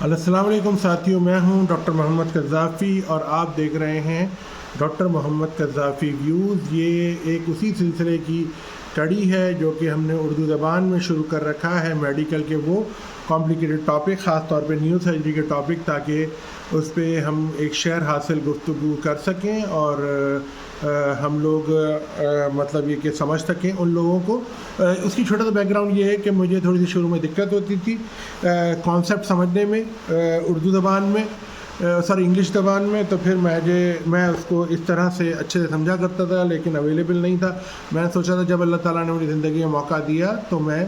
अस्सलाम वालेकुम साथियों, मैं हूं डॉक्टर मोहम्मद कज़ाफ़ी और आप देख रहे हैं डॉक्टर मोहम्मद कज़ाफ़ी व्यूज़। ये एक उसी सिलसिले की कड़ी है जो कि हमने उर्दू ज़बान में शुरू कर रखा है, मेडिकल के वो कॉम्प्लिकेटेड टॉपिक, ख़ास तौर पे न्यू सर्जरी के टॉपिक, ताकि उस पे हम एक शेयर हासिल गुफ्तगू कर सकें और हम लोग मतलब ये कि समझ सकें उन लोगों को। उसकी छोटा सा बैकग्राउंड ये है कि मुझे थोड़ी सी शुरू में दिक्कत होती थी कॉन्सेप्ट समझने में उर्दू ज़बान में, सॉरी इंग्लिश ज़बान में। तो फिर मैं उसको इस तरह से अच्छे से समझा करता था, लेकिन अवेलेबल नहीं था। मैंने सोचा था जब अल्लाह ताला ने मुझे ज़िंदगी में मौका दिया तो मैं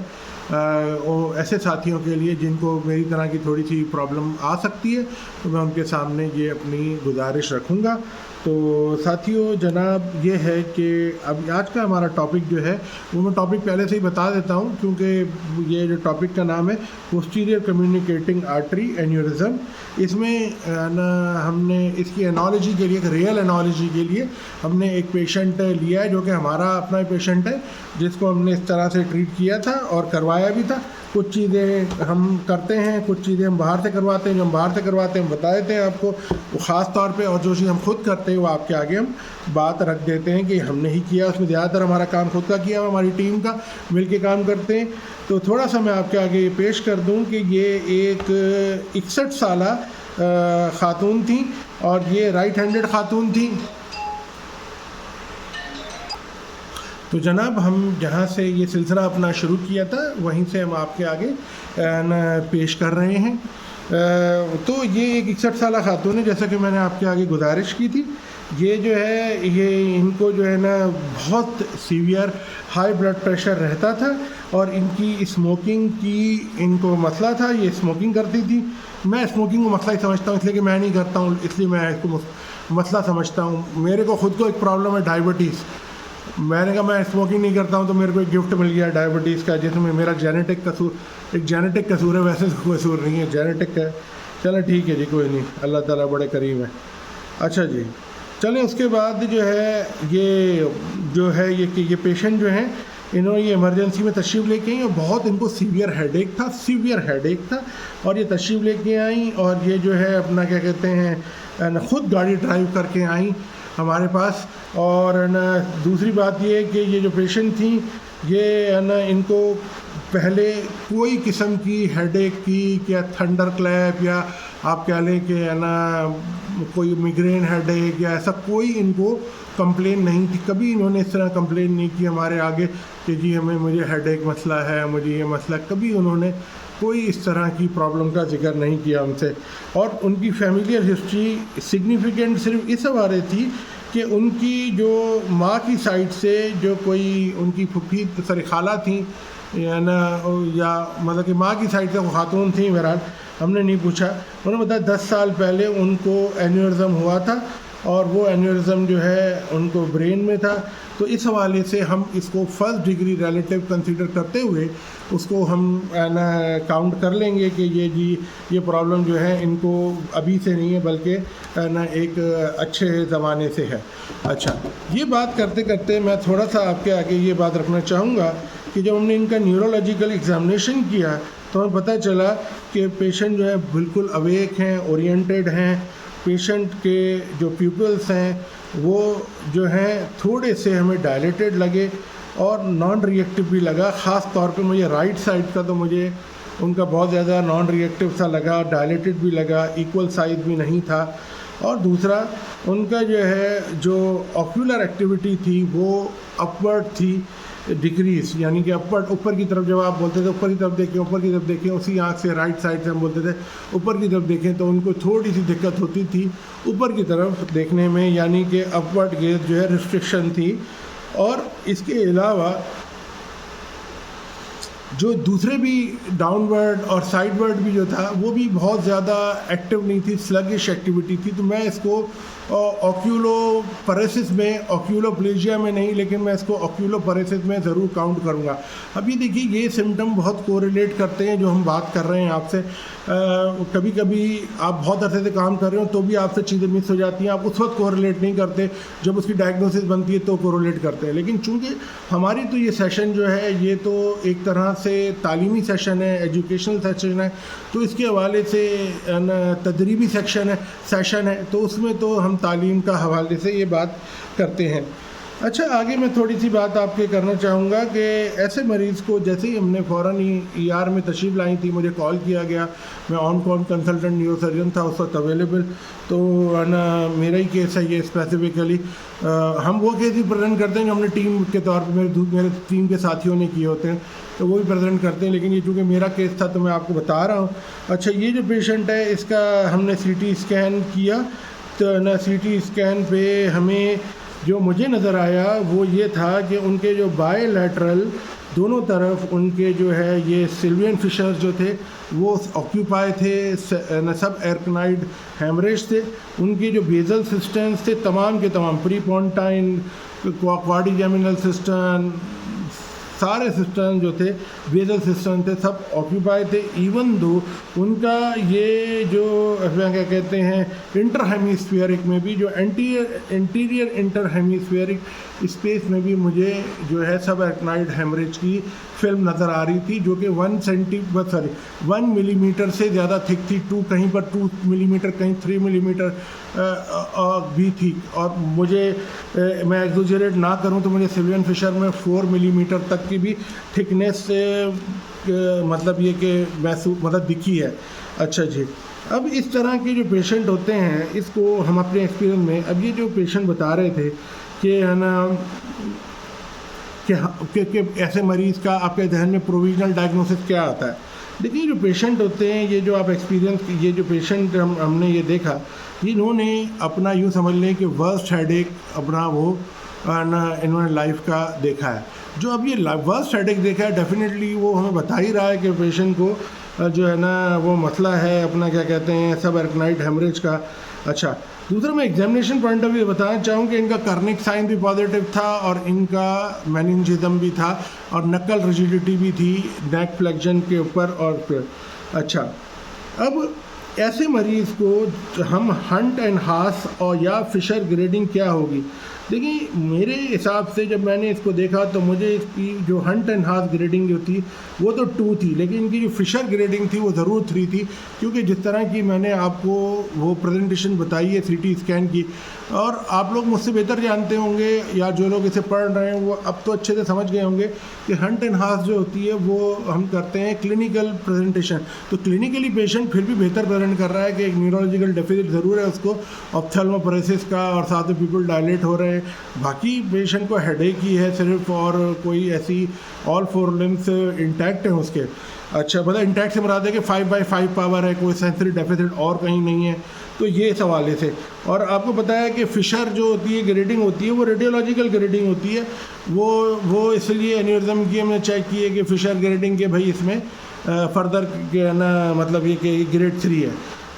ऐसे साथियों के लिए जिनको मेरी तरह की थोड़ी सी प्रॉब्लम आ सकती है, तो मैं उनके सामने ये अपनी गुजारिश रखूँगा। तो साथियों, जनाब ये है कि अब आज का हमारा टॉपिक जो है वो मैं टॉपिक पहले से ही बता देता हूँ, क्योंकि ये जो टॉपिक का नाम है पोस्टीरियर कम्युनिकेटिंग आर्टरी एन्यूरिज्म। इसमें ना हमने इसकी एनालॉजी के लिए, एक रियल एनालॉजी के लिए हमने एक पेशेंट लिया है जो कि हमारा अपना पेशेंट है, जिसको हमने इस तरह से ट्रीट किया था और करवाया भी था। कुछ चीज़ें हम करते हैं, कुछ चीज़ें हम बाहर से करवाते हैं। जो हम बाहर से करवाते हैं हम बता देते हैं आपको वो ख़ास तौर पे, और जो चीज़ हम खुद करते हैं वो आपके आगे हम बात रख देते हैं कि हमने ही किया। उसमें ज़्यादातर हमारा काम खुद का किया हुआ, हमारी टीम का मिल के काम करते हैं। तो थोड़ा सा मैं आपके आगे ये पेश कर दूँ कि ये एक 61 साला ख़ातून थी और ये राइट हैंडेड ख़ातून थी। तो जनाब, हम जहाँ से ये सिलसिला अपना शुरू किया था वहीं से हम आपके आगे पेश कर रहे हैं। तो ये एक 61 साला ख़ातून है, जैसा कि मैंने आपके आगे गुजारिश की थी। ये जो है ये इनको जो है ना बहुत सीवियर हाई ब्लड प्रेशर रहता था और इनकी स्मोकिंग की इनको मसला था। ये स्मोकिंग करती थी। मैं स्मोकिंग को मसला ही समझता हूँ, इसलिए कि मैं नहीं करता हूँ, इसलिए मैं इसको मसला समझता हूँ। मेरे को ख़ुद को एक प्रॉब्लम है डायबिटीज़। मैंने कहा मैं स्मोकिंग नहीं करता हूँ तो मेरे को एक गिफ्ट मिल गया डायबिटीज़ का, जिसमें मेरा जेनेटिक कसूर है। वैसे तो कसूर नहीं है, जेनेटिक है। चलो ठीक है जी, कोई नहीं, अल्लाह ताला बड़े करीम है। अच्छा जी, चलें। उसके बाद जो है ये पेशेंट जो हैं, इन्होंने ये इमरजेंसी में तशरीफ़ लेके आई और बहुत इनको सीवियर हेडेक था और ये तशरीफ़ लेके आई और ये जो है अपना क्या कहते हैं ख़ुद गाड़ी ड्राइव करके आई हमारे पास। और न दूसरी बात ये है कि ये जो पेशेंट थी ये है ना, इनको पहले कोई किस्म की हेडेक की या थंडर क्लैप या आप कह लें कि है ना कोई मिग्रेन हेडेक या ऐसा कोई इनको कंप्लेन नहीं थी। कभी इन्होंने इस तरह कंप्लेन नहीं की हमारे आगे कि जी मुझे हेडेक मसला है, मुझे ये मसला। कभी उन्होंने कोई इस तरह की प्रॉब्लम का जिक्र नहीं किया हमसे। और उनकी फैमिलियल हिस्ट्री सिग्निफिकेंट सिर्फ इस हवाले थी कि उनकी जो माँ की साइड से जो कोई उनकी फूफी सॉरी खाला थी या ना, या मतलब कि माँ की साइड से वो खातून थी, बहरहाल हमने नहीं पूछा। उन्होंने बताया 10 साल पहले उनको एन्यूरिज्म हुआ था और वो एन्यूरिज्म जो है उनको ब्रेन में था। तो इस हवाले से हम इसको फर्स्ट डिग्री रिलेटिव कंसीडर करते हुए उसको हम ना काउंट कर लेंगे कि ये प्रॉब्लम जो है इनको अभी से नहीं है, बल्कि ना एक अच्छे ज़माने से है। अच्छा, ये बात करते करते मैं थोड़ा सा आपके आगे ये बात रखना चाहूँगा कि जब हमने इनका न्यूरोलॉजिकल एग्ज़ामिनेशन किया तो हमें पता चला कि पेशेंट जो है बिल्कुल अवेक हैं, ओरिएंटेड हैं। पेशेंट के जो प्यूपिल्स हैं वो जो हैं थोड़े से हमें डायलेटेड लगे और नॉन रिएक्टिव भी लगा। ख़ास तौर पे मुझे राइट साइड का तो मुझे उनका बहुत ज़्यादा नॉन रिएक्टिव सा लगा, डायलेटेड भी लगा, इक्वल साइज़ भी नहीं था। और दूसरा, उनका जो ऑक्यूलर एक्टिविटी थी वो अपवर्ड थी, डिक्रीज, यानी कि अपवर्ड, ऊपर की तरफ। जब आप बोलते थे ऊपर की तरफ देखें, उसी आँख से राइट साइड से हम बोलते थे ऊपर की तरफ देखें, तो उनको थोड़ी सी दिक्कत होती थी ऊपर की तरफ देखने में, यानी कि अपवर्ड गेज जो है रिस्ट्रिक्शन थी। और इसके अलावा जो दूसरे भी डाउनवर्ड और साइडवर्ड भी जो था वो भी बहुत ज़्यादा एक्टिव नहीं थी, स्लगिश एक्टिविटी थी। तो मैं इसको ऑक्यूलोपरेसिस में, ऑक्यूलोप्लेजिया में नहीं, लेकिन मैं इसको ऑक्यूलोपरेसिस में ज़रूर काउंट करूँगा। अब ये देखिए, ये सिम्टम बहुत कोरिलेट करते हैं जो हम बात कर रहे हैं आपसे। कभी कभी आप बहुत अरसे से काम कर रहे हो तो भी आपसे चीज़ें मिस हो जाती हैं, आप उस वक्त कोरिलेट नहीं करते, जब उसकी डायग्नोसिस बनती है तो कोरिलेट करते हैं। लेकिन चूँकि हमारी तो ये सेशन जो है ये तो एक तरह से तालीमी सेशन है, एजुकेशनल सेशन है, तो इसके हवाले से तदरीबी सेशन है, तो उसमें तो हम तालीम का हवाले से ये बात करते हैं। अच्छा, आगे मैं थोड़ी सी बात आपके करना चाहूँगा कि ऐसे मरीज़ को जैसे ही हमने फ़ौरन ही ER में तशरीफ़ लाई थी, मुझे कॉल किया गया, मैं ऑन कॉल कंसल्टेंट न्यूरोसर्जन था उस वक्त अवेलेबल, तो है ना मेरा ही केस है ये स्पेसिफ़िकली। हम वो केस भी प्रेजेंट करते हैं जो हमने टीम के तौर पर मेरे टीम के साथियों ने किए होते हैं, तो वो भी प्रेजेंट करते हैं, लेकिन ये चूँकि मेरा केस था तो मैं आपको बता रहा हूँ। अच्छा, ये जो पेशेंट है इसका हमने CT स्कैन किया, तो ना CT स्कैन पे हमें जो मुझे नज़र आया वो ये था कि उनके जो बायलैटरल दोनों तरफ उनके जो है ये सिल्वियन फिशर्स जो थे वो ऑक्यूपाई थे, सब एरकनाइड हेमरेज थे, उनके जो बेजल सिस्टम्स थे तमाम के तमाम प्रीपोंटाइन, क्वाड्रिजेमिनल सिस्टम, सारे सिस्टम जो थे बेजल सिस्टम थे सब ऑक्यूपाई थे। इवन दो उनका ये जो क्या कहते हैं इंटर हेमिस्फीयरिक में भी जो इंटीरियर इंटर हेमिस्फीयरिक स्पेस में भी मुझे जो है सब एरकनाइड हेमरेज की फिल्म नज़र आ रही थी, जो कि 1 मिलीमीटर से ज़्यादा थिक थी, कहीं पर 2 मिलीमीटर, कहीं 3 मिलीमीटर भी थी। और मुझे मैं एक्सोजरेट ना करूं तो मुझे सिल्वियन फिशर में 4 मिलीमीटर तक की भी थिकनेस मतलब ये कि मतलब दिखी है। अच्छा जी, अब इस तरह के जो पेशेंट होते हैं इसको हम अपने एक्सपीरियंस में, अब ये जो पेशेंट बता रहे थे कि है ना कि ऐसे मरीज़ का आपके जहन में प्रोविजनल डायग्नोसिस क्या आता है। देखिए, जो पेशेंट होते हैं, ये जो आप एक्सपीरियंस, ये जो पेशेंट हमने ये देखा, इन्होंने अपना यूँ समझ लें कि वर्स्ट हेडेक अपना वो ना इन्होंने लाइफ का देखा है। जो अब ये वर्स्ट हेडेक देखा है, डेफिनेटली वो हमें बता ही रहा है कि पेशेंट को जो है ना वो मसला है अपना क्या कहते हैं सब एरकनाइड हेमरेज का। अच्छा, दूसरा मैं एग्जामिनेशन पॉइंट ऑफ व्यू बताना चाहूँ कि इनका कर्निक साइन भी पॉजिटिव था और इनका मेनिंजिज्म भी था और नकल रिजिडिटी भी थी नेक फ्लेक्शन के ऊपर और फिर। अच्छा, अब ऐसे मरीज़ को हम हंट एंड हास और या फिशर ग्रेडिंग क्या होगी। देखिए, मेरे हिसाब से जब मैंने इसको देखा तो मुझे इसकी जो हंट एंड हास ग्रेडिंग जो थी वो तो 2 थी, लेकिन इनकी जो फिशर ग्रेडिंग थी वो ज़रूर 3 थी, क्योंकि जिस तरह की मैंने आपको वो प्रेजेंटेशन बताई है CT स्कैन की, और आप लोग मुझसे बेहतर जानते होंगे या जो लोग इसे पढ़ रहे हैं वो अब तो अच्छे से समझ गए होंगे कि हंट एंड हास जो होती है वो हम करते हैं क्लिनिकल प्रेजेंटेशन। तो क्लिनिकली पेशेंट फिर भी बेहतर प्रेजेंट कर रहा है कि एक न्यूरोलॉजिकल डेफिसिट ज़रूर है उसको, ऑप्थेल्मोपरेसिस का, और साथ में पीपल डायलेट हो रहे हैं, बाकी पेशेंट को हेडेक ही है सिर्फ, और कोई ऐसी ऑल 4 लिम्स इंटैक्ट हैं उसके। अच्छा, मतलब इंटैक्ट से मुराद है कि 5/5 पावर है, कोई सेंसरी डेफिसिट और कहीं नहीं है। तो ये इस हवाले से, और आपको पता है कि फिशर जो होती है ग्रेडिंग होती है वो रेडियोलॉजिकल ग्रेडिंग होती है, वो इसलिए एन्यूरिज्म की हमने चेक की है कि फिशर ग्रेडिंग के भाई इसमें फर्दर ना मतलब ये कि ग्रेड 3 है।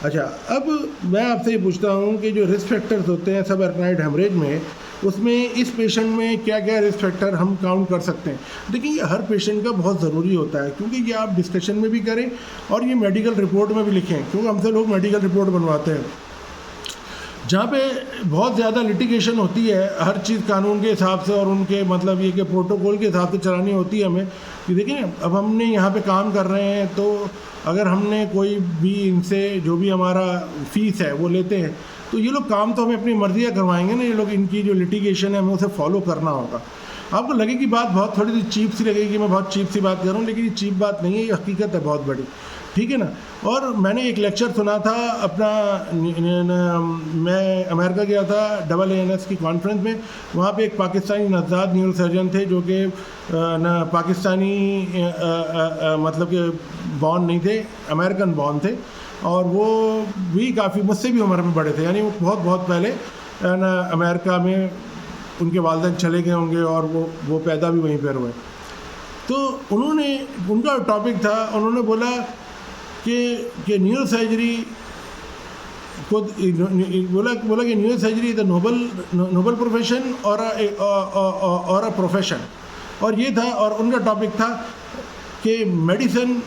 अच्छा, अब मैं आपसे ये पूछता हूँ कि जो रिस्क फैक्टर्स होते हैं सब एरकनाइड हेमरेज में, उसमें इस पेशेंट में क्या क्या रिस्क फैक्टर हम काउंट कर सकते हैं। देखिए, हर पेशेंट का बहुत ज़रूरी होता है, क्योंकि ये आप डिस्कशन में भी करें और ये मेडिकल रिपोर्ट में भी लिखें, क्योंकि हमसे लोग मेडिकल रिपोर्ट बनवाते हैं जहाँ पे बहुत ज़्यादा लिटिगेशन होती है, हर चीज़ कानून के हिसाब से और उनके मतलब ये कि प्रोटोकॉल के हिसाब से चलानी होती है हमें। कि देखिए, अब हमने यहाँ पे काम कर रहे हैं, तो अगर हमने कोई भी इनसे जो भी हमारा फ़ीस है वो लेते हैं, तो ये लोग काम तो हमें अपनी मर्ज़ी का करवाएंगे ना, ये लोग इनकी जो लिटिगेशन है हमें उसे फॉलो करना होगा। आपको लगेगी बात बहुत थोड़ी सी चीप सी लगेगी, मैं बहुत चीप सी बात कर रहा हूँ, लेकिन ये चीप बात नहीं है, ये हकीकत है बहुत बड़ी, ठीक है ना। और मैंने एक लेक्चर सुना था अपना, मैं अमेरिका गया था AANS की कॉन्फ्रेंस में, वहाँ पे एक पाकिस्तानी नज़ाद न्यूरोसर्जन थे जो कि पाकिस्तानी मतलब कि बॉर्न नहीं थे, अमेरिकन बॉर्न थे, और वो भी काफ़ी मुझसे भी उम्र में बड़े थे, यानी वो बहुत पहले ना अमेरिका में उनके वालिदैन चले गए होंगे और वो पैदा भी वहीं पर हुए। तो उनका टॉपिक था, उन्होंने बोला कि न्यूरो सर्जरी को बोला कि neuro surgery is a noble profession और अ प्रोफेशन, और ये था। और उनका टॉपिक था कि मेडिसिन,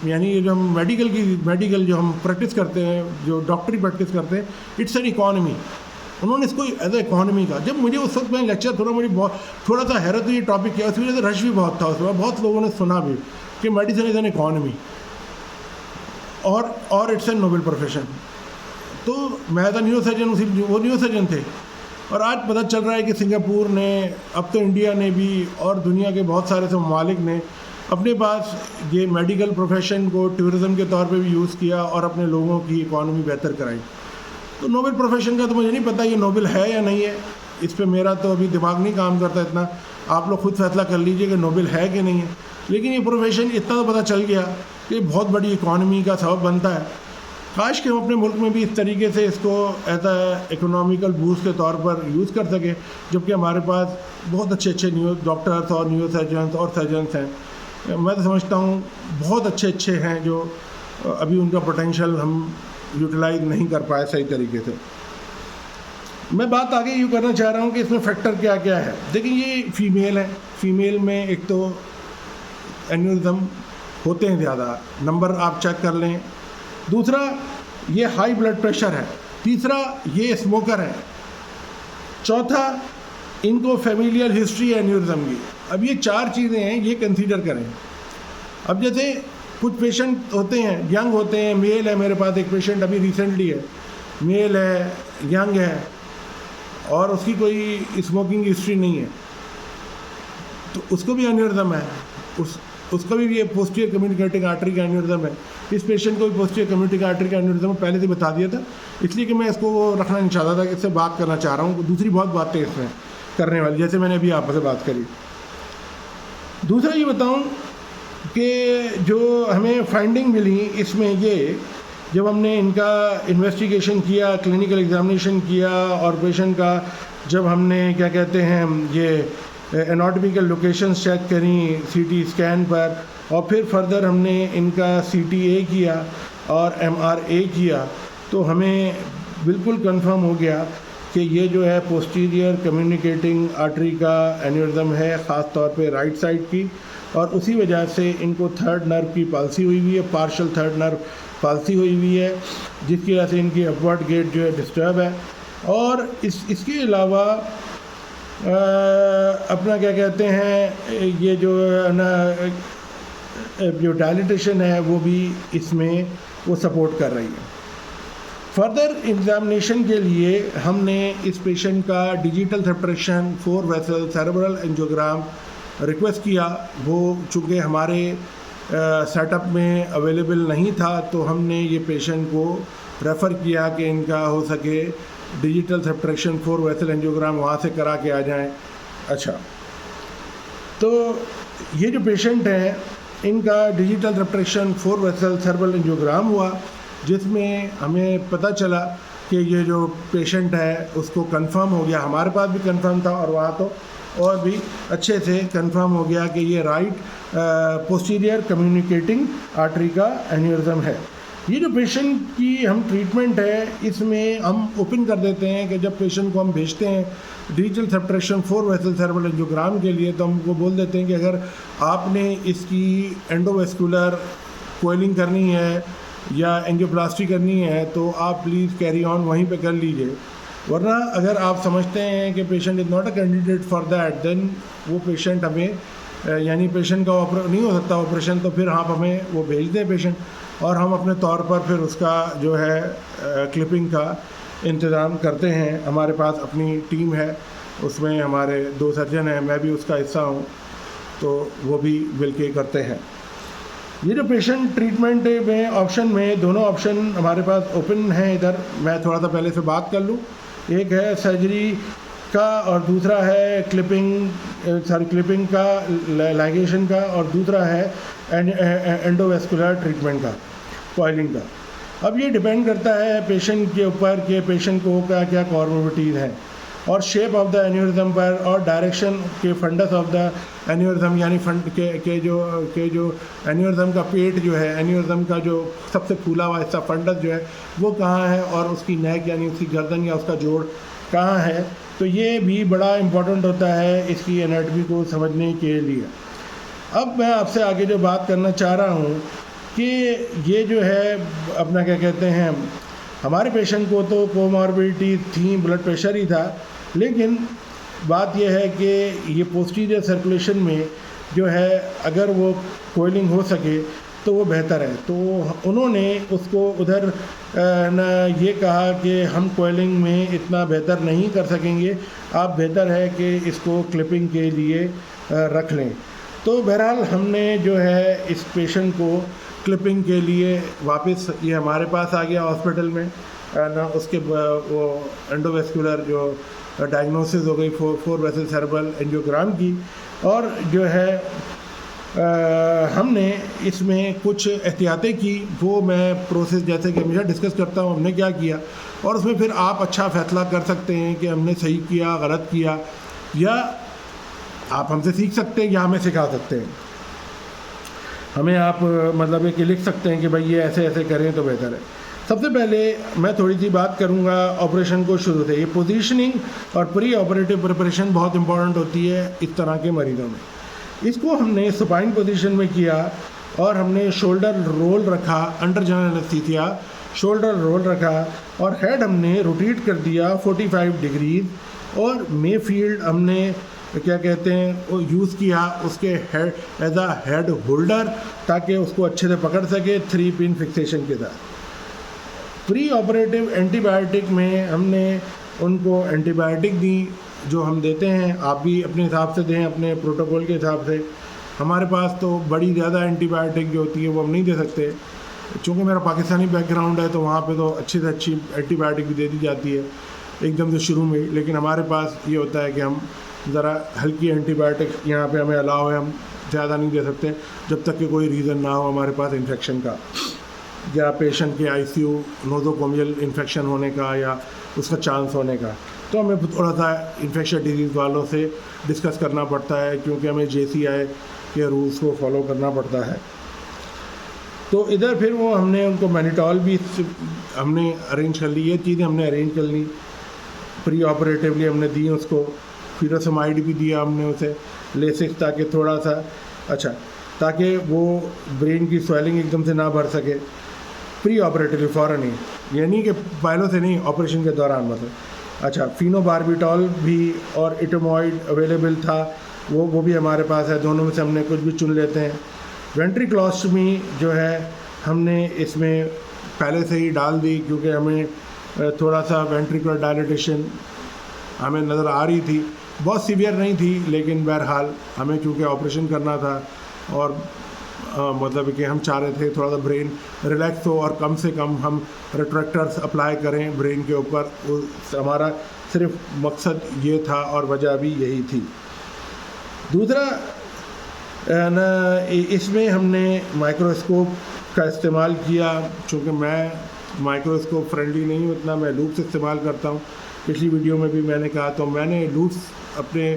यानी जो हम मेडिकल जो हम प्रैक्टिस करते हैं, जो डॉक्टरी प्रैक्टिस करते हैं, इट्स एन इकॉनमी। उन्होंने इसको एज ए इकॉनमी का, जब मुझे उस वक्त मैं लेक्चर मुझे थोड़ा सा हैरत हुई टॉपिक किया, उसकी वजह से रश भी बहुत था उसमें, बहुत लोगों ने सुना भी। कि मेडिसिन इज़ एन इकॉनमी और इट्स ए नोबल प्रोफेशन। तो मैं एज अ न्यूरो सर्जन, वो न्यूरो सर्जन थे, और आज पता चल रहा है कि सिंगापुर ने, अब तो इंडिया ने भी, और दुनिया के बहुत सारे से ममालिक ने अपने पास ये मेडिकल प्रोफेशन को टूरिज़म के तौर पे भी यूज़ किया और अपने लोगों की इकॉनमी बेहतर कराई। तो नोबल प्रोफेशन का तो मुझे नहीं पता ये नोबल है या नहीं है, इस पे मेरा तो अभी दिमाग नहीं काम करता इतना, आप लोग खुद फैसला कर लीजिए कि नोबल है कि नहीं है। लेकिन ये प्रोफेशन इतना तो पता चल गया कि बहुत बड़ी इकॉनमी का सबब बनता है। काश कि हम अपने मुल्क में भी इस तरीके से इसको एज अ इकोनॉमिकल बूस्ट के तौर पर यूज़ कर सकें, जबकि हमारे पास बहुत अच्छे अच्छे डॉक्टर्स और न्यूरो सर्जन्स और सर्जन्स हैं। मैं तो समझता हूँ बहुत अच्छे हैं जो अभी उनका पोटेंशियल हम यूटिलाइज नहीं कर पाए सही तरीके से। मैं बात आगे यूँ करना चाह रहा हूँ कि इसमें फैक्टर क्या क्या है। देखिए, ये फीमेल है, फीमेल में एक तो एन्यूरिज्म होते हैं ज़्यादा, नंबर आप चेक कर लें। दूसरा, ये हाई ब्लड प्रेशर है। तीसरा, ये स्मोकर है। चौथा, इनको फैमिलियल हिस्ट्री है एन्यूरिज्म की। अब ये 4 चीज़ें हैं, ये कंसीडर करें। अब जैसे कुछ पेशेंट होते हैं, यंग होते हैं, मेल है, मेरे पास एक पेशेंट अभी रिसेंटली है, मेल है, यंग है, और उसकी कोई स्मोकिंग हिस्ट्री नहीं है, तो उसको भी एन्यूरिज्म है, उसका भी ये पोस्टीरियर कम्युनिकेटिंग आर्टरी का एन्यूरिज्म है। इस पेशेंट को भी पोस्टीरियर कम्युनिकेटिंग आर्टरी का एन्यूरिज्म पहले से बता दिया था, इसलिए कि मैं इसको रखना नहीं चाहता था, कि इससे बात करना चाह रहा हूँ। दूसरी बहुत बातें इसमें करने वाली, जैसे मैंने अभी आपसे बात करी। दूसरा ये बताऊँ कि जो हमें फाइंडिंग मिली इसमें, ये जब हमने इनका इन्वेस्टिगेशन किया, क्लिनिकल एग्जामिनेशन किया, और पेशेंट का जब हमने क्या कहते हैं ये एनाटॉमिकल लोकेशंस चेक करी सीटी स्कैन पर, और फिर फर्दर हमने इनका सीटीए किया और एमआरए किया, तो हमें बिल्कुल कंफर्म हो गया कि ये जो है पोस्टीरियर कम्युनिकेटिंग आर्टरी का एन्यूरिज्म है, ख़ास तौर पे राइट साइड की, और उसी वजह से इनको थर्ड नर्व की पाल्सी हुई हुई है, पार्शियल थर्ड नर्व पाल्सी हुई हुई है, जिसकी वजह से इनकी अपवर्ड गेट जो है डिस्टर्ब है। और इसके अलावा अपना क्या कहते हैं, ये जो है ना, जो डायलिटेशन है वो भी इसमें वो सपोर्ट कर रही है। फर्दर एग्जामिनेशन के लिए हमने इस पेशेंट का digital separation 4 vessel cerebral angiogram request किया। वो चूँकि हमारे सेटअप में अवेलेबल नहीं था, तो हमने ये पेशेंट को रेफ़र किया कि इनका हो सके डिजिटल सेपरेशन 4 वेसल एंजियोग्राम वहाँ से करा के आ जाएं। अच्छा, तो ये जो पेशेंट हैं, इनका digital separation 4 vessel cerebral angiogram हुआ, जिसमें हमें पता चला कि ये जो पेशेंट है उसको कंफर्म हो गया, हमारे पास भी कंफर्म था और वहाँ तो और भी अच्छे से कंफर्म हो गया कि ये राइट पोस्टीरियर कम्युनिकेटिंग आर्टरी का एन्यूरिज्म है। ये जो पेशेंट की हम ट्रीटमेंट है, इसमें हम ओपन कर देते हैं कि जब पेशेंट को हम भेजते हैं digital separation 4 vessel cerebral angiogram के लिए, तो हमको बोल देते हैं कि अगर आपने इसकी एंडोवेस्कुलर कोइलिंग करनी है या एंजियोप्लास्टी करनी है तो आप प्लीज़ कैरी ऑन वहीं पे कर लीजिए, वरना अगर आप समझते हैं कि patient is not a candidate for that, then वो पेशेंट हमें यानी पेशेंट का नहीं हो सकता ऑपरेशन, तो फिर आप हमें वो भेज दें पेशेंट, और हम अपने तौर पर फिर उसका जो है क्लिपिंग का इंतज़ाम करते हैं। हमारे पास अपनी टीम है, उसमें हमारे 2 सर्जन हैं, मैं भी उसका हिस्सा हूँ, तो वो भी मिलके करते हैं। ये जो पेशेंट ट्रीटमेंट में ऑप्शन में दोनों ऑप्शन हमारे पास ओपन हैं। इधर मैं थोड़ा सा पहले से बात कर लूँ, एक है सर्जरी का और दूसरा है क्लिपिंग का, लाइगेशन का, और दूसरा है एंडोवेस्कुलर ट्रीटमेंट का, कॉइलिंग का। अब ये डिपेंड करता है पेशेंट के ऊपर कि पेशेंट को क्या कॉर्मोबिलिटीज़ हैं, और शेप ऑफ द एन्यूरिज्म पर, और डायरेक्शन के फंडस ऑफ द एन्यूरिज्म, यानी फंड के जो एन्यूरिज्म का पेट जो है, एन्यूरिज्म का जो सबसे फूला हुआ हिस्सा फंडस जो है वो कहाँ है, और उसकी नेक यानी उसकी गर्दन या उसका जोड़ कहाँ है। तो ये भी बड़ा इम्पोर्टेंट होता है इसकी एनाटॉमी को समझने के लिए। अब मैं आपसे आगे जो बात करना चाह रहा हूँ कि ये जो है अपना क्या कहते हैं, हमारे पेशेंट को तो कोमॉर्बिडिटी थी, ब्लड प्रेशर ही था, लेकिन बात यह है कि ये पोस्टीरियर सर्कुलेशन में जो है अगर वो कोयलिंग हो सके तो वो बेहतर है। तो उन्होंने उसको उधर ये कहा कि हम कोयलिंग में इतना बेहतर नहीं कर सकेंगे, आप बेहतर है कि इसको क्लिपिंग के लिए रख लें। तो बहरहाल हमने जो है इस पेशेंट को क्लिपिंग के लिए वापस ये हमारे पास आ गया हॉस्पिटल में ना, उसके वो एंडोवेस्कुलर जो डायग्नोसिस हो गई 4 वेसल सेरेब्रल एंजियोग्राम की, और जो है हमने इसमें कुछ एहतियातें की। वो मैं प्रोसेस जैसे कि हमेशा डिस्कस करता हूँ हमने क्या किया, और उसमें फिर आप अच्छा फ़ैसला कर सकते हैं कि हमने सही किया, गलत किया, या आप हमसे सीख सकते हैं या हमें सिखा सकते हैं। हमें आप मतलब है कि लिख सकते हैं कि भाई ये ऐसे ऐसे करें तो बेहतर है। सबसे पहले मैं थोड़ी सी बात करूंगा ऑपरेशन को शुरू से। ये पोजीशनिंग और प्री ऑपरेटिव प्रिपरेशन बहुत इंपॉर्टेंट होती है इस तरह के मरीज़ों में। इसको हमने सुपाइन पोजीशन में किया और हमने शोल्डर रोल रखा, under general anaesthesia shoulder roll रखा, और हेड हमने रोटेट कर दिया 45 डिग्रीज, और मेफील्ड हमने क्या कहते हैं वो यूज़ किया उसके head as a head holder, ताकि उसको अच्छे से पकड़ सके 3 पिन फिक्सेशन के साथ। प्री ऑपरेटिव एंटीबायोटिक में हमने उनको एंटीबायोटिक दी जो हम देते हैं, आप भी अपने हिसाब से दें, अपने प्रोटोकॉल के हिसाब से। हमारे पास तो बड़ी ज़्यादा एंटीबायोटिक जो होती है वो हम नहीं दे सकते, चूँकि मेरा पाकिस्तानी बैकग्राउंड है तो वहाँ पे तो अच्छी से अच्छी एंटीबायोटिक भी दे दी जाती है एकदम से शुरू में। लेकिन हमारे पास ये होता है कि हम ज़रा हल्की एंटीबायोटिक यहाँ पे हमें अलाउ है, हम ज़्यादा नहीं दे सकते जब तक कि कोई रीज़न ना हो हमारे पास इन्फेक्शन का, या पेशेंट के आईसीयू नोज़ोकोमियल इन्फेक्शन होने का या उसका चांस होने का। तो हमें थोड़ा सा इन्फेक्शन डिजीज़ वालों से डिस्कस करना पड़ता है, क्योंकि हमें JCI के रूल्स को फॉलो करना पड़ता है। तो इधर फिर वो हमने उनको मैनिटॉल भी हमने अरेंज कर ली, ये चीज़ें हमने अरेंज कर ली। प्री ऑपरेटिवली हमने दी उसको, फ्यूरोसमाइड भी दिया हमने उसे, लेसिक्स, ताकि थोड़ा सा अच्छा, ताकि वो ब्रेन की स्वेलिंग एकदम से ना बढ़ सके। प्री ऑपरेटिवली फ़ौरन ही, यानी कि पहले से नहीं, ऑपरेशन के दौरान मतलब। अच्छा, फिनोबार्बिटॉल भी और इटोमॉइड अवेलेबल था, वो भी हमारे पास है। दोनों में से हमने कुछ भी चुन लेते हैं। वेंट्रिक्लोस्टमी जो है हमने इसमें पहले से ही डाल दी, क्योंकि हमें थोड़ा सा वेंट्रिकुलर डायलिटेशन हमें नज़र आ रही थी, बहुत सीवियर नहीं थी, लेकिन बहरहाल हमें चूँकि ऑपरेशन करना था और मतलब कि हम चाह रहे थे थोड़ा सा ब्रेन रिलैक्स हो और कम से कम हम रिट्रैक्टर्स अप्लाई करें ब्रेन के ऊपर। हमारा सिर्फ मकसद ये था और वजह भी यही थी। दूसरा ना, इसमें हमने माइक्रोस्कोप का इस्तेमाल किया। चूँकि मैं माइक्रोस्कोप फ्रेंडली नहीं हूँ इतना, मैं लूप्स इस्तेमाल करता हूँ। पिछली वीडियो में भी मैंने कहा, तो मैंने लूप्स अपने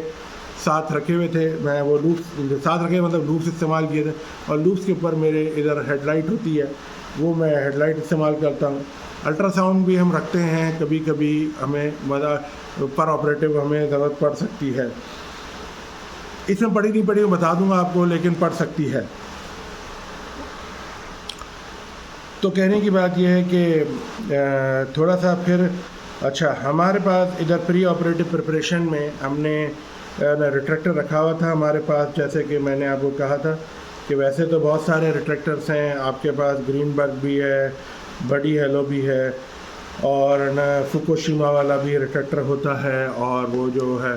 साथ रखे हुए थे। मैं वो लूप्स साथ रखे मतलब लूप्स इस्तेमाल किए थे, और लूप्स के ऊपर मेरे इधर हेडलाइट होती है, वो मैं हेडलाइट इस्तेमाल करता हूँ। अल्ट्रासाउंड भी हम रखते हैं, कभी कभी हमें मतलब पर ऑपरेटिव हमें ज़रूरत पड़ सकती है। इसमें पढ़ी नहीं पढ़ी मैं बता दूंगा आपको, लेकिन पढ़ सकती है। तो कहने की बात यह है कि थोड़ा सा फिर अच्छा, हमारे पास इधर प्री ऑपरेटिव प्रिपरेशन में हमने रिट्रैक्टर रखा हुआ था हमारे पास। जैसे कि मैंने आपको कहा था कि वैसे तो बहुत सारे रिट्रैक्टर्स हैं आपके पास, ग्रीनबर्ग भी है, बडी हेलो भी है, और न फुकुशिमा वाला भी रिट्रैक्टर होता है, और वो जो है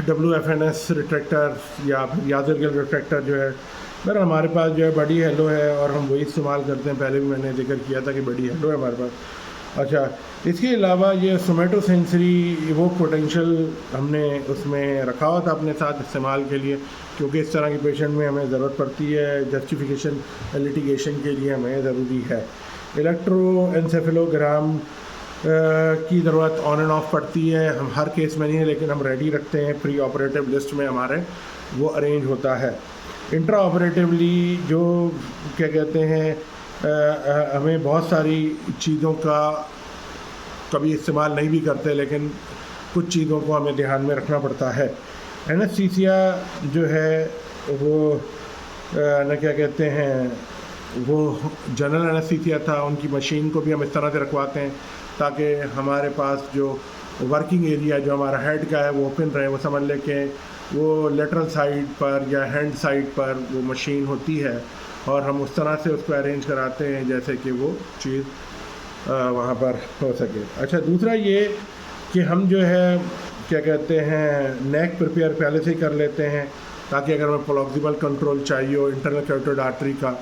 WFNS रिट्रैक्टर या याजरगिल रिट्रैक्टर जो है, मेरा हमारे पास जो है बडी हेलो है, और हम वही इस्तेमाल करते हैं। पहले भी मैंने जिक्र किया था कि बडी हेलो है हमारे पास। अच्छा, इसके अलावा ये सोमेटोसेंसरी वो पोटेंशियल हमने उसमें रखा हुआ था अपने साथ इस्तेमाल के लिए, क्योंकि इस तरह के पेशेंट में हमें ज़रूरत पड़ती है, जस्टिफिकेशन लिटिगेशन के लिए हमें ज़रूरी है। इलेक्ट्रोएन्सेफेलोग्राम की ज़रूरत ऑन एंड ऑफ पड़ती है, हम हर केस में नहीं है, लेकिन हम रेडी रखते हैं। प्री ऑपरेटिव लिस्ट में हमारे वो अरेंज होता है। इंट्रा ऑपरेटिवली जो क्या कहते हैं हमें बहुत सारी चीज़ों का कभी इस्तेमाल नहीं भी करते, लेकिन कुछ चीज़ों को हमें ध्यान में रखना पड़ता है। एनेस्थीसिया जो है वो न क्या कहते हैं, वो जनरल एनेस्थीसिया था, उनकी मशीन को भी हम इस तरह से रखवाते हैं ताकि हमारे पास जो वर्किंग एरिया जो हमारा हेड का है वो ओपन रहे। वो समझ लें कि वो लेटरल साइड पर या हैंड साइड पर वो मशीन होती है और हम उस तरह से उसको अरेंज कराते हैं जैसे कि वो चीज़ वहाँ पर हो सके। अच्छा, दूसरा ये कि हम जो है क्या कहते हैं नेक प्रिपेयर पहले से ही कर लेते हैं ताकि अगर हमें प्रोक्सिमल कंट्रोल चाहिए हो इंटरनल कैरोटिड आर्टरी का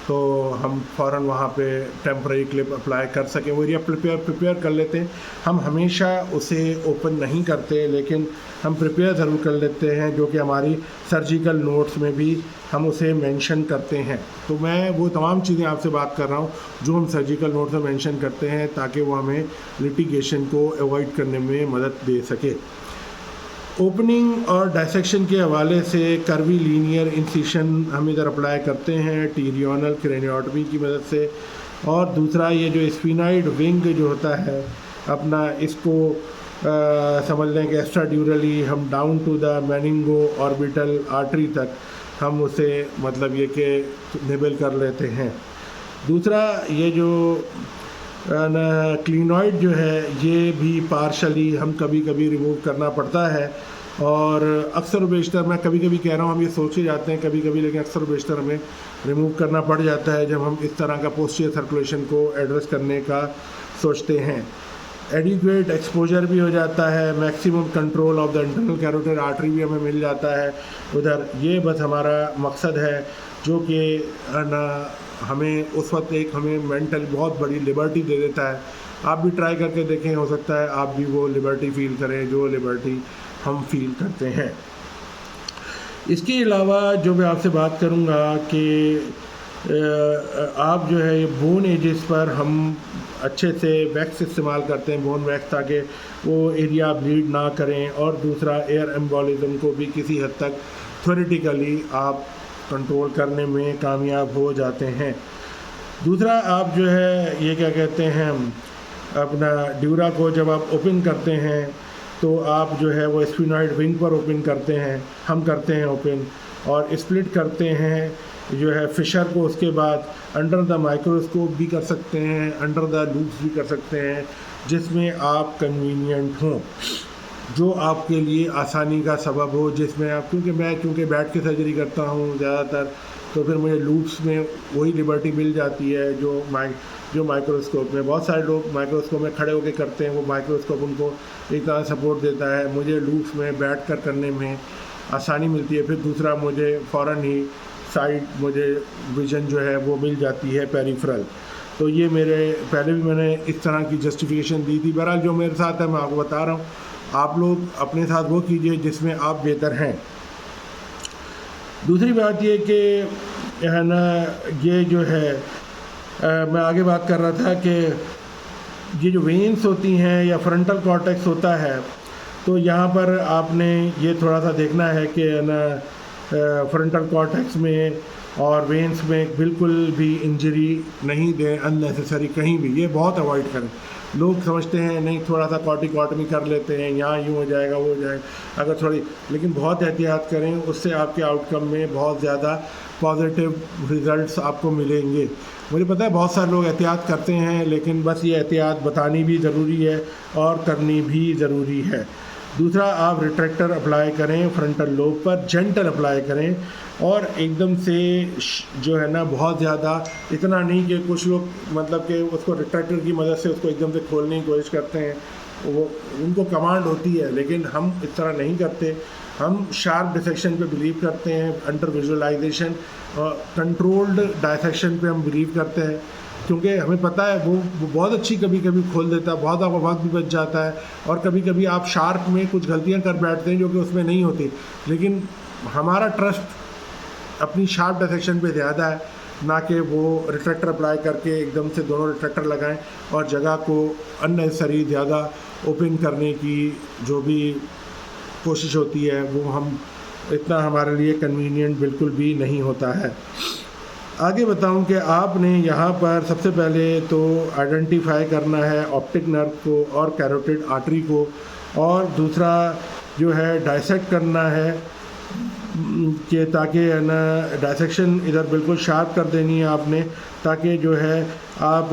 तो हम फ़ौरन वहाँ पे टेम्परेरी क्लिप अप्लाई कर सकें। वो एरिया प्रिपेयर कर लेते हैं। हम हमेशा उसे ओपन नहीं करते, लेकिन हम प्रिपेयर ज़रूर कर लेते हैं, जो कि हमारी सर्जिकल नोट्स में भी हम उसे मेंशन करते हैं। तो मैं वो तमाम चीज़ें आपसे बात कर रहा हूँ जो हम सर्जिकल नोट्स में मेंशन करते हैं ताकि वो हमें लिटिगेशन को अवॉइड करने में मदद दे सके। ओपनिंग और डायसेक्शन के हवाले से कर्वी लीनियर इंसिशन हम इधर अप्लाई करते हैं टीरियोनल क्रेनियोटमी की मदद से। और दूसरा ये जो स्फिनाइड विंग जो होता है अपना, इसको समझ लें कि एक्स्ट्राड्यूरली हम down to the meningo orbital artery तक हम उसे मतलब ये कि निबल कर लेते हैं। दूसरा ये जो क्लिनॉइड जो है ये भी पार्शली हम कभी कभी रिमूव करना पड़ता है और अक्सर बेशतर, मैं कभी कभी कह रहा हूँ हम ये सोचे जाते हैं कभी कभी, लेकिन अक्सर बेशतर हमें रिमूव करना पड़ जाता है जब हम इस तरह का पोस्टीरियर सर्कुलेशन को एड्रेस करने का सोचते हैं। एडिक्वेट एक्सपोजर भी हो जाता है, maximum control of the internal carotid artery भी हमें मिल जाता है उधर। ये बस हमारा मकसद है जो कि हमें उस वक्त एक हमें मेंटल बहुत बड़ी लिबर्टी दे देता है। आप भी ट्राई करके देखें, हो सकता है आप भी वो लिबर्टी फील करें जो लिबर्टी हम फील करते हैं। इसके अलावा जो मैं आपसे बात करूँगा कि आप जो है ये बोन एजेस पर हम अच्छे से वैक्स इस्तेमाल करते हैं, बोन वैक्स, ताकि वो एरिया ब्लीड ना करें। और दूसरा एयर एम्बोलिज्म को भी किसी हद तक थ्योरेटिकली आप कंट्रोल करने में कामयाब हो जाते हैं। दूसरा आप जो है ये क्या कहते हैं अपना ड्यूरा को जब आप ओपन करते हैं तो आप जो है वो स्फिनॉइड विंग पर ओपन करते हैं, हम करते हैं ओपन, और स्प्लिट करते हैं जो है फिशर को। उसके बाद अंडर द माइक्रोस्कोप भी कर सकते हैं, अंडर द लूप्स भी कर सकते हैं, जिसमें आप कन्वीनियंट हों, जो आपके लिए आसानी का सबब हो, जिसमें आप, क्योंकि बैठ के सर्जरी करता हूँ ज़्यादातर, तो फिर मुझे लूप्स में वही लिबर्टी मिल जाती है जो माइक्रोस्कोप में। बहुत सारे लोग माइक्रोस्कोप में खड़े होकर करते हैं, वो माइक्रोस्कोप उनको एक तरह सपोर्ट देता है, मुझे लूप्स में बैठ कर करने में आसानी मिलती है। फिर दूसरा मुझे फ़ौरन ही साइड मुझे विज़न जो है वो मिल जाती है पेरिफेरल। तो ये मेरे पहले भी मैंने इस तरह की जस्टिफिकेशन दी थी। बहरहाल जो मेरे साथ है मैं आपको बता रहा हूँ, आप लोग अपने साथ वो कीजिए जिसमें आप बेहतर हैं। दूसरी बात ये कि है ना, ये जो है मैं आगे बात कर रहा था कि ये जो वेन्स होती हैं या फ्रंटल कॉर्टेक्स होता है, तो यहाँ पर आपने ये थोड़ा सा देखना है कि है ना फ्रंटल कॉर्टेक्स में और वेन्स में बिल्कुल भी इंजरी नहीं दें अननेसेसरी कहीं भी, ये बहुत अवॉइड करें। लोग समझते हैं नहीं, थोड़ा सा कॉर्टिकॉटमी कर लेते हैं, यहाँ यूँ हो जाएगा वो हो जाएगा, अगर थोड़ी, लेकिन बहुत एहतियात करें, उससे आपके आउटकम में बहुत ज़्यादा पॉजिटिव रिज़ल्ट्स आपको मिलेंगे। मुझे पता है बहुत सारे लोग एहतियात करते हैं, लेकिन बस ये एहतियात बतानी भी ज़रूरी है और करनी भी ज़रूरी है। दूसरा, आप रिट्रैक्टर अप्लाई करें फ्रंटल लोब पर, जेंटल अप्लाई करें, और एकदम से जो है ना बहुत ज़्यादा इतना नहीं कि कुछ लोग मतलब कि उसको रिट्रैक्टर की मदद से उसको एकदम से खोलने की कोशिश करते हैं, वो उनको कमांड होती है, लेकिन हम इस तरह नहीं करते। हम शार्प डिसेक्शन पे बिलीव करते हैं, अंडर विजुअलाइजेशन और कंट्रोल्ड डायसेक्शन पे हम बिलीव करते हैं, क्योंकि हमें पता है वो बहुत अच्छी कभी कभी खोल देता है, बहुत आपका वक्त भी बच जाता है, और कभी कभी आप शार्प में कुछ गलतियां कर बैठते हैं जो कि उसमें नहीं होती। लेकिन हमारा ट्रस्ट अपनी शार्प डायसेक्शन पे ज़्यादा है, ना कि वो रिट्रैक्टर अप्लाई करके एकदम से दोनों रिट्रैक्टर लगाएं और जगह को अननेसेसरी ज़्यादा ओपन करने की जो भी कोशिश होती है वो हम इतना हमारे लिए कन्वीनियंट बिल्कुल भी नहीं होता है। आगे बताऊं कि आपने यहाँ पर सबसे पहले तो आइडेंटिफाई करना है ऑप्टिक नर्व को और कैरोटिड आर्टरी को, और दूसरा जो है डायसेक्ट करना है कि ताकि है ना डायसेक्शन इधर बिल्कुल शार्प कर देनी है आपने, ताकि जो है आप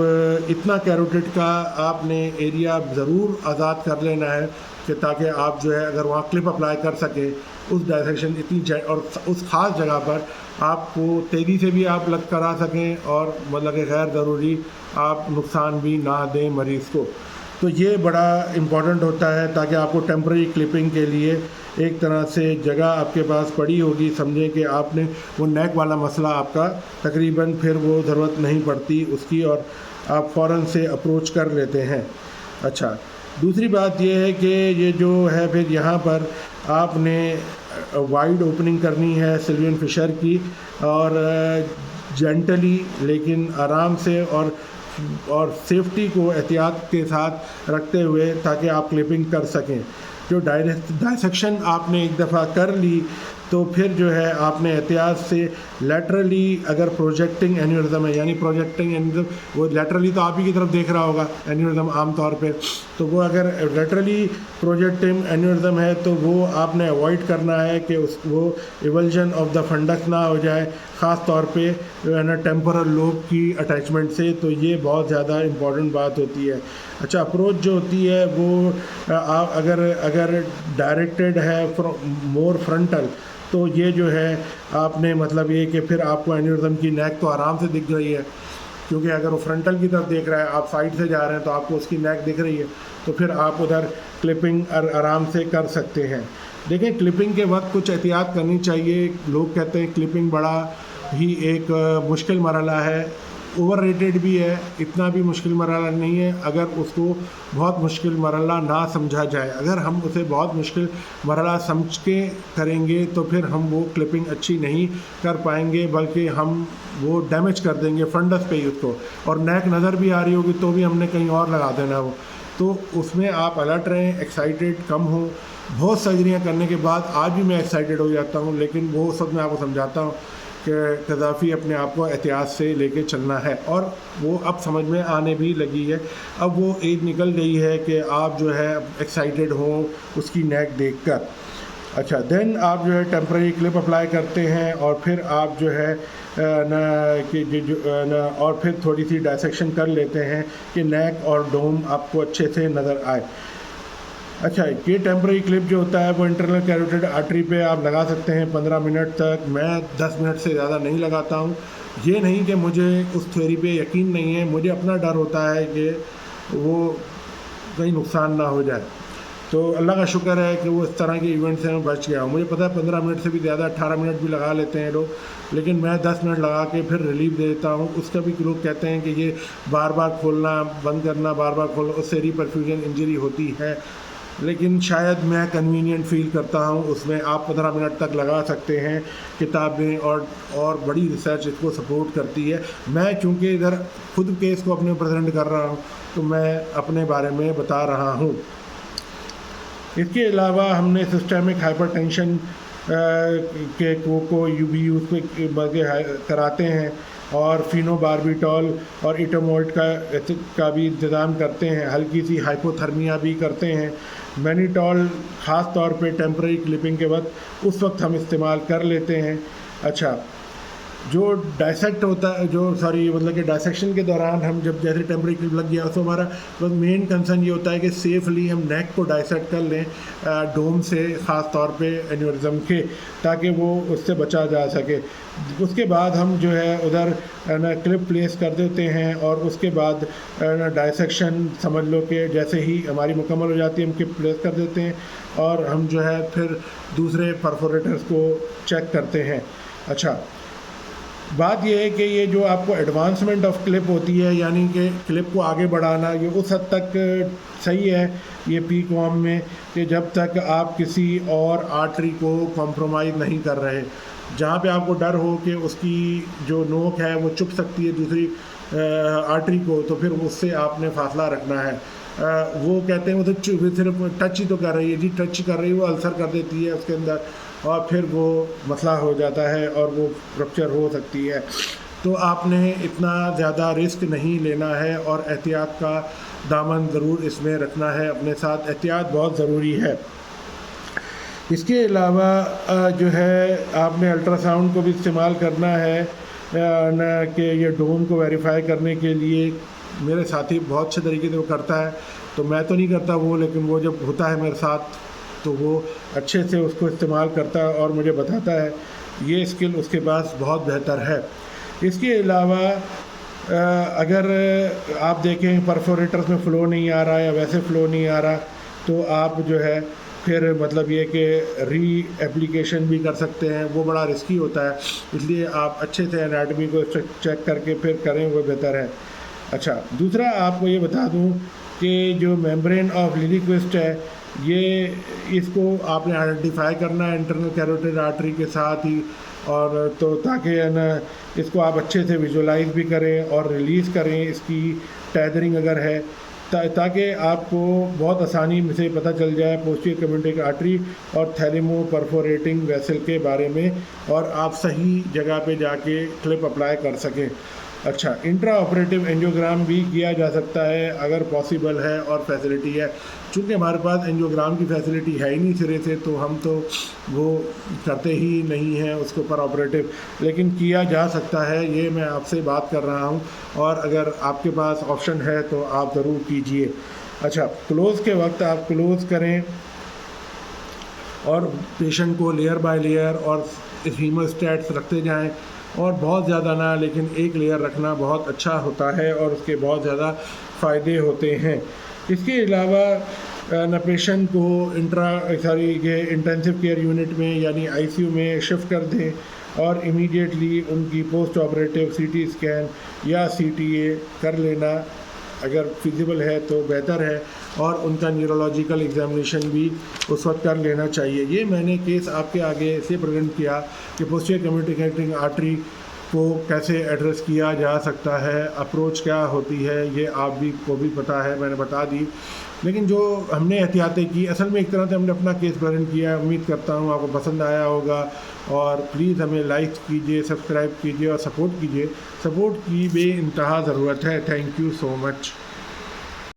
इतना कैरोटिड का आपने एरिया ज़रूर आज़ाद कर लेना है कि ताकि आप जो है अगर वहाँ क्लिप अप्लाई कर सकें उस डायसेक्शन और उस ख़ास जगह पर आपको तेज़ी से भी आप लग करा सकें और मतलब कि गैर ज़रूरी आप नुकसान भी ना दें मरीज़ को। तो ये बड़ा इम्पॉर्टेंट होता है ताकि आपको टेम्परेरी क्लिपिंग के लिए एक तरह से जगह आपके पास पड़ी होगी। समझें कि आपने वो नेक वाला मसला आपका तकरीबन फिर वो ज़रूरत नहीं पड़ती उसकी और आप फ़ौरन से अप्रोच कर लेते हैं। अच्छा, दूसरी बात ये है कि ये जो है फिर यहाँ पर आपने वाइड ओपनिंग करनी है सिल्वियन फिशर की और जेंटली लेकिन आराम से और सेफ्टी को एहतियात के साथ रखते हुए ताकि आप क्लिपिंग कर सकें। जो डायसेक्शन आपने एक दफ़ा कर ली तो फिर जो है आपने एहतियात से लेटरली अगर प्रोजेक्टिंग एन्यूरिज्म है, यानी प्रोजेक्टिंग एन्यूरिज्म वो लेटरली तो आप ही की तरफ देख रहा होगा एन्यूरिज्म आम तौर पे, तो वो अगर लेटरली प्रोजेक्टिंग एन्यूरिज्म है तो वो आपने अवॉइड करना है कि वो इवल्जन ऑफ द फंडस ना हो जाए, ख़ास तौर पे ना टेम्पोरल लोब की अटैचमेंट से। तो ये बहुत ज़्यादा इम्पॉर्टेंट बात होती है। अच्छा, अप्रोच जो होती है वो अगर डायरेक्टेड है मोर फ्रंटल तो ये जो है आपने मतलब ये कि फिर आपको एन्यूरिज्म की नेक तो आराम से दिख रही है, क्योंकि अगर वो फ्रंटल की तरफ देख रहा है, आप साइड से जा रहे हैं तो आपको उसकी नेक दिख रही है, तो फिर आप उधर क्लिपिंग आराम से कर सकते हैं। देखिए, क्लिपिंग के वक्त कुछ एहतियात करनी चाहिए। लोग कहते हैं क्लिपिंग बड़ा ही एक मुश्किल मरहला है, ओवर रेटेड भी है, इतना भी मुश्किल मरहला नहीं है अगर उसको बहुत मुश्किल मरहला ना समझा जाए। अगर हम उसे बहुत मुश्किल मरहला समझ के करेंगे तो फिर हम वो क्लिपिंग अच्छी नहीं कर पाएंगे, बल्कि हम वो डैमेज कर देंगे फंडस पे ही उसको, और नेक नज़र भी आ रही होगी तो भी हमने कहीं और लगा देना वो। तो उसमें आप अलर्ट रहें, एक्साइटेड कम हो। बहुत सर्जरियाँ करने के बाद आज भी मैं एक्साइटेड हो जाता हूँ, लेकिन वो सब मैं आपको समझाता हूँ कि कज़ाफ़ी अपने आप को एहतियात से लेके चलना है, और वो अब समझ में आने भी लगी है। अब वो एज निकल गई है कि आप जो है एक्साइटेड हों उसकी नेक देखकर। अच्छा, देन आप जो है टेम्परेरी क्लिप अप्लाई करते हैं और फिर आप जो है और फिर थोड़ी सी डायसेक्शन कर लेते हैं कि नेक और डोम आपको अच्छे से नज़र आए। अच्छा, ये टेम्परेरी क्लिप जो होता है वो इंटरनल कैरोटिड आर्टरी पे आप लगा सकते हैं 15 मिनट तक। मैं 10 मिनट से ज़्यादा नहीं लगाता हूँ। ये नहीं कि मुझे उस थ्योरी पे यकीन नहीं है, मुझे अपना डर होता है कि वो कहीं नुकसान ना हो जाए। तो अल्लाह का शुक्र है कि वो इस तरह के इवेंट से मैं बच गया हूँ। मुझे पता है 15 मिनट से भी ज़्यादा 18 मिनट भी लगा लेते हैं लोग, लेकिन मैं 10 मिनट लगा के फिर रिलीफ देता हूँ। उसका भी लोग कहते हैं कि ये बार बार खोलना बंद करना, बार बार खोलना, उससे रीपरफ्यूजन इंजरी होती है, लेकिन शायद मैं कन्वीनियंट फ़ील करता हूँ उसमें। आप 15 मिनट तक लगा सकते हैं। किताबें और बड़ी रिसर्च इसको सपोर्ट करती है। मैं चूँकि इधर खुद केस को अपने प्रेजेंट कर रहा हूँ तो मैं अपने बारे में बता रहा हूँ। इसके अलावा हमने सिस्टेमिक हाइपरटेंशन के को यूज़ कराते हैं और फिनोबार्बिटॉल और इटोमोल्ट का भी इंतज़ाम करते हैं। हल्की सी हाइपोथर्मिया भी करते हैं। मैनिटॉल ख़ास तौर पे टेम्परेरी क्लिपिंग के वक्त उस वक्त हम इस्तेमाल कर लेते हैं। अच्छा, जो डायसेक्ट होता है मतलब कि डायसेक्शन के दौरान हम जब जैसे टेम्परेरी क्लिप लग गया तो हमारा बस मेन कंसर्न ये होता है कि सेफली हम नेक को डायसेक्ट कर लें डोम से, ख़ास तौर पे एन्यूरिज्म के, ताकि वो उससे बचा जा सके। उसके बाद हम जो है उधर ना क्लिप प्लेस कर देते हैं और उसके बाद डायसेक्शन समझ लो कि जैसे ही हमारी मुकम्मल हो जाती है हम क्लिप प्लेस कर देते हैं और हम जो है फिर दूसरे परफोरेटर्स को चेक करते हैं। अच्छा, बात यह है कि ये जो आपको एडवांसमेंट ऑफ क्लिप होती है, यानी कि क्लिप को आगे बढ़ाना, ये उस हद तक सही है ये पीकॉम में कि जब तक आप किसी और आर्टरी को कॉम्प्रोमाइज़ नहीं कर रहे। जहाँ पे आपको डर हो कि उसकी जो नोक है वो चुभ सकती है दूसरी आर्टरी को, तो फिर उससे आपने फासला रखना है। वो कहते हैं वो तो सिर्फ टच ही तो कर रही है जी, टच कर रही है, वो अल्सर कर देती है उसके अंदर और फिर वो मसला हो जाता है और वो रप्चर हो सकती है। तो आपने इतना ज़्यादा रिस्क नहीं लेना है और एहतियात का दामन ज़रूर इसमें रखना है अपने साथ। एहतियात बहुत ज़रूरी है। इसके अलावा जो है आपने अल्ट्रासाउंड को भी इस्तेमाल करना है कि ये डोम को वेरीफाई करने के लिए मेरे साथी बहुत अच्छे तरीके से वो करता है, तो मैं तो नहीं करता वो, लेकिन वो जब होता है मेरे साथ तो वो अच्छे से उसको इस्तेमाल करता है और मुझे बताता है। ये स्किल उसके पास बहुत बेहतर है। इसके अलावा अगर आप देखें परफोरेटर्स में फ़्लो नहीं आ रहा या वैसे फ़्लो नहीं आ रहा, तो आप जो है फिर मतलब ये कि री एप्लीकेशन भी कर सकते हैं, वो बड़ा रिस्की होता है, इसलिए आप अच्छे से एनाटमी को चेक करके फिर करें, वो बेहतर है। अच्छा, दूसरा आपको ये बता दूं कि जो मेम्ब्रेन ऑफ लिलीक्विस्ट है, ये इसको आपने आइडेंटिफाई करना है इंटरनल कैरोटिड आर्टरी के साथ ही, और तो ताकि है ना इसको आप अच्छे से विजुलाइज भी करें और रिलीज़ करें इसकी टैदरिंग अगर है, ताकि आपको बहुत आसानी से पता चल जाए पोस्टीरियर कम्युनिकेटिव आर्टरी और थैलेमो परफोरेटिंग वेसल के बारे में, और आप सही जगह पे जाके क्लिप अप्लाई कर सकें। अच्छा, इंट्रा ऑपरेटिव एंजियोग्राम भी किया जा सकता है अगर पॉसिबल है और फैसिलिटी है। चूँकि हमारे पास एंजियोग्राम की फैसिलिटी है ही नहीं सिरे से, तो हम तो वो करते ही नहीं हैं उसके ऊपर ऑपरेटिव, लेकिन किया जा सकता है, ये मैं आपसे बात कर रहा हूँ, और अगर आपके पास ऑप्शन है तो आप ज़रूर कीजिए। अच्छा, क्लोज़ के वक्त आप क्लोज़ करें और पेशेंट को लेयर बाय लेयर और हीमोस्टैट्स रखते जाएं, और बहुत ज़्यादा ना, लेकिन एक लेयर रखना बहुत अच्छा होता है और उसके बहुत ज़्यादा फ़ायदे होते हैं। इसके अलावा न पेशेंट को ये इंटेंसिव केयर यूनिट में यानी आईसीयू में शिफ्ट कर दें और इमीडिएटली उनकी पोस्ट ऑपरेटिव सीटी स्कैन या सीटीए कर लेना अगर फिजिबल है तो बेहतर है, और उनका न्यूरोलॉजिकल एग्जामिनेशन भी उस वक्त कर लेना चाहिए। ये मैंने केस आपके आगे से प्रेजेंट किया कि पोस्टीरियर कम्युनिकेटिंग आर्टरी को कैसे एड्रेस किया जा सकता है, अप्रोच क्या होती है, ये आप भी को भी पता है, मैंने बता दी। लेकिन जो हमने एहतियातें की, असल में एक तरह से हमने अपना केस प्रेजेंट किया है। उम्मीद करता हूँ आपको पसंद आया होगा, और प्लीज़ हमें लाइक कीजिए, सब्सक्राइब कीजिए और सपोर्ट कीजिए। सपोर्ट की बेइंतहा ज़रूरत है। Thank you so much.